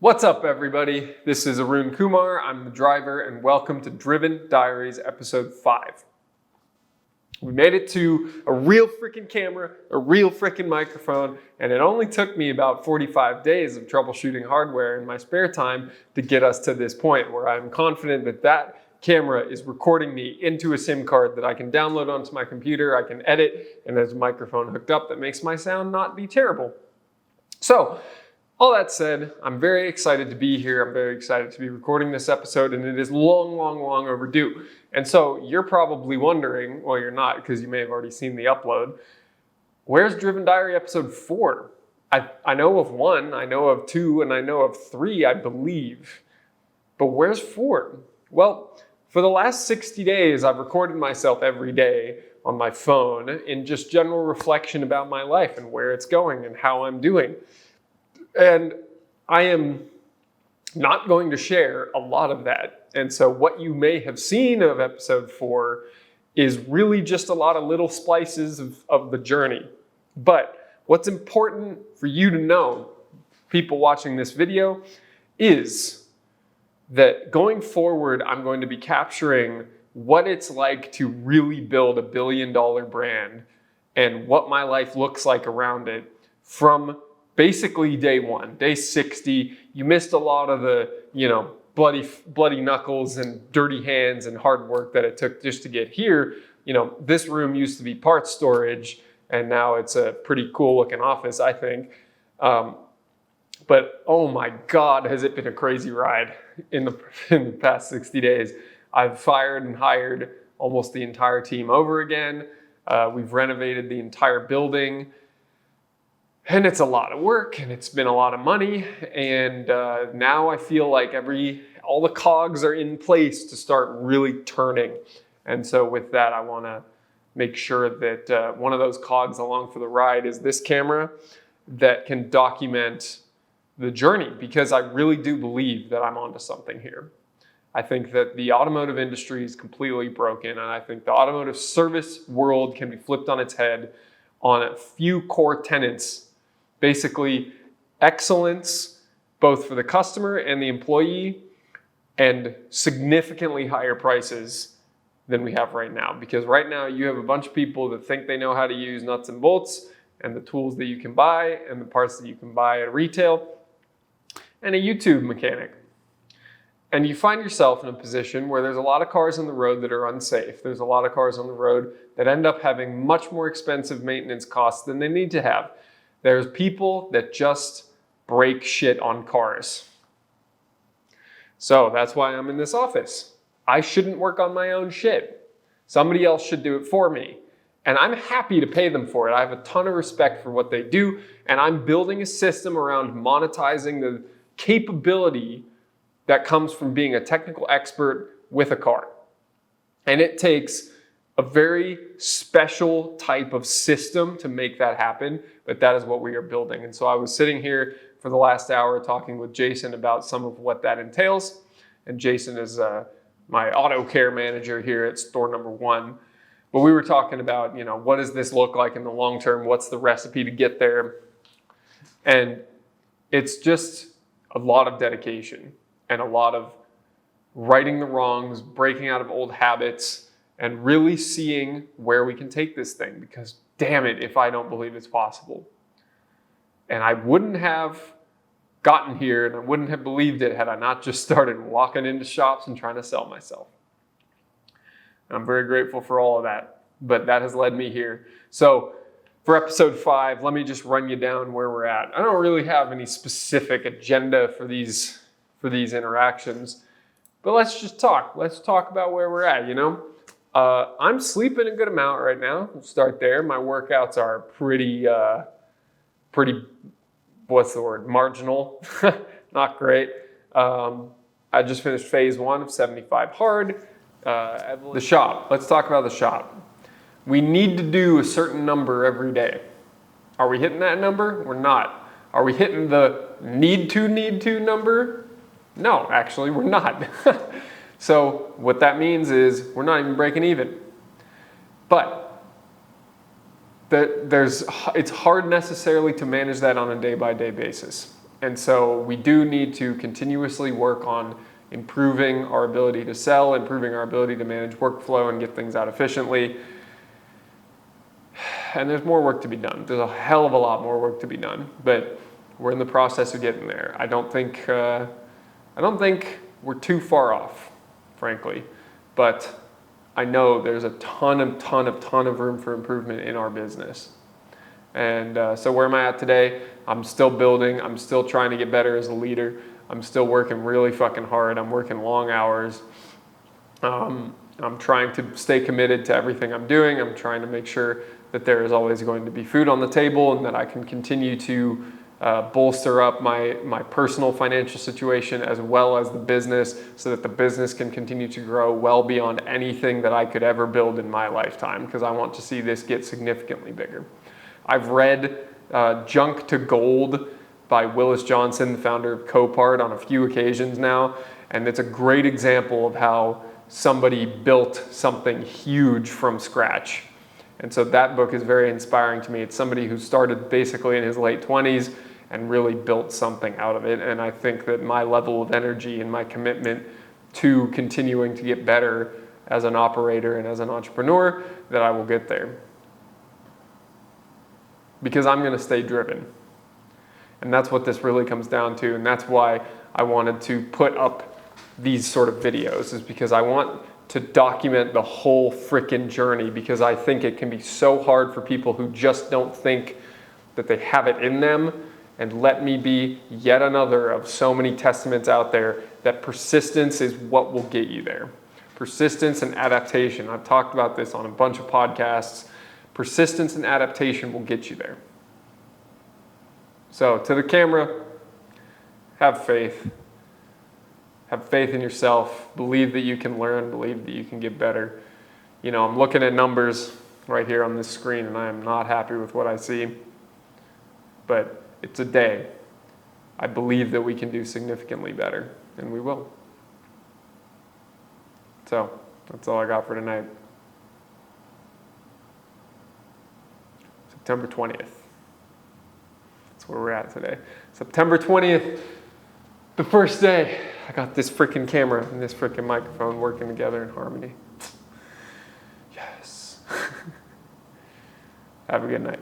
What's up, everybody? This is Arun Kumar. I'm the driver, and welcome to Driven Diaries episode 5. We made it to a real freaking camera, a real freaking microphone, and it only took me about 45 days of troubleshooting hardware in my spare time to get us to this point where I'm confident that that camera is recording me into a SIM card that I can download onto my computer, I can edit, and there's a microphone hooked up that makes my sound not be terrible. So, all that said, I'm very excited to be here. I'm very excited to be recording this episode, and it is long overdue. And so you're probably wondering, well, you're not because you may have already seen the upload, where's Driven Diary episode 4? I know of 1, I know of 2, and I know of 3, I believe. But where's 4? Well, for the last 60 days, I've recorded myself every day on my phone in just general reflection about my life and where it's going and how I'm doing. And I am not going to share a lot of that. And so what you may have seen of episode 4 is really just a lot of little splices of the journey. But what's important for you to know, people watching this video, is that going forward, I'm going to be capturing what it's like to really build a billion-dollar brand and what my life looks like around it from basically day 1, day 60. You missed a lot of the, bloody knuckles and dirty hands and hard work that it took just to get here. This room used to be parts storage, and now it's a pretty cool looking office, I think. But oh my God, has it been a crazy ride in the past 60 days. I've fired and hired almost the entire team over again. We've renovated the entire building. And it's a lot of work, and it's been a lot of money, and now I feel like all the cogs are in place to start really turning. And so with that, I want to make sure that one of those cogs along for the ride is this camera that can document the journey, because I really do believe that I'm onto something here. I think that the automotive industry is completely broken, and I think the automotive service world can be flipped on its head on a few core tenets. Basically, excellence, both for the customer and the employee, and significantly higher prices than we have right now. Because right now you have a bunch of people that think they know how to use nuts and bolts and the tools that you can buy and the parts that you can buy at retail, and a YouTube mechanic. And you find yourself in a position where there's a lot of cars on the road that are unsafe. There's a lot of cars on the road that end up having much more expensive maintenance costs than they need to have. There's people that just break shit on cars. So that's why I'm in this office. I shouldn't work on my own shit. Somebody else should do it for me. And I'm happy to pay them for it. I have a ton of respect for what they do. And I'm building a system around monetizing the capability that comes from being a technical expert with a car. And it takes a very special type of system to make that happen, but that is what we are building. And so I was sitting here for the last hour talking with Jason about some of what that entails. And Jason is my auto care manager here at store number 1. But we were talking about, what does this look like in the long term? What's the recipe to get there? And it's just a lot of dedication and a lot of righting the wrongs, breaking out of old habits, and really seeing where we can take this thing, because damn it if I don't believe it's possible. And I wouldn't have gotten here and I wouldn't have believed it had I not just started walking into shops and trying to sell myself. And I'm very grateful for all of that, but that has led me here. So for episode 5, let me just run you down where we're at. I don't really have any specific agenda for these interactions, but let's just talk. Let's talk about where we're at, I'm sleeping a good amount right now. We'll start there. My workouts are pretty, marginal. Not great. I just finished phase 1 of 75 hard. The shop. Let's talk about the shop. We need to do a certain number every day. Are we hitting that number? We're not. Are we hitting the need to number? No, actually, we're not. So what that means is we're not even breaking even. But it's hard necessarily to manage that on a day-by-day basis. And so we do need to continuously work on improving our ability to sell, improving our ability to manage workflow and get things out efficiently. And there's more work to be done. There's a hell of a lot more work to be done, but we're in the process of getting there. I don't think we're too far off, frankly, but I know there's a ton of room for improvement in our business. And so where am I at today? I'm still building. I'm still trying to get better as a leader. I'm still working really fucking hard. I'm working long hours. I'm trying to stay committed to everything I'm doing. I'm trying to make sure that there is always going to be food on the table and that I can continue to bolster up my personal financial situation as well as the business so that the business can continue to grow well beyond anything that I could ever build in my lifetime, because I want to see this get significantly bigger. I've read Junk to Gold by Willis Johnson, the founder of Copart, on a few occasions now, and it's a great example of how somebody built something huge from scratch. And so that book is very inspiring to me. It's somebody who started basically in his late 20s and really built something out of it. And I think that my level of energy and my commitment to continuing to get better as an operator and as an entrepreneur, that I will get there. Because I'm going to stay driven. And that's what this really comes down to. And that's why I wanted to put up these sort of videos, is because I want to document the whole frickin' journey, because I think it can be so hard for people who just don't think that they have it in them. And let me be yet another of so many testaments out there that persistence is what will get you there. Persistence and adaptation. I've talked about this on a bunch of podcasts. Persistence and adaptation will get you there. So to the camera, have faith. Have faith in yourself. Believe that you can learn. Believe that you can get better. You know, I'm looking at numbers right here on this screen and I am not happy with what I see. But it's a day. I believe that we can do significantly better, and we will. So that's all I got for tonight. September 20th. That's where we're at today. September 20th, the first day I got this freaking camera and this freaking microphone working together in harmony. Yes. Have a good night.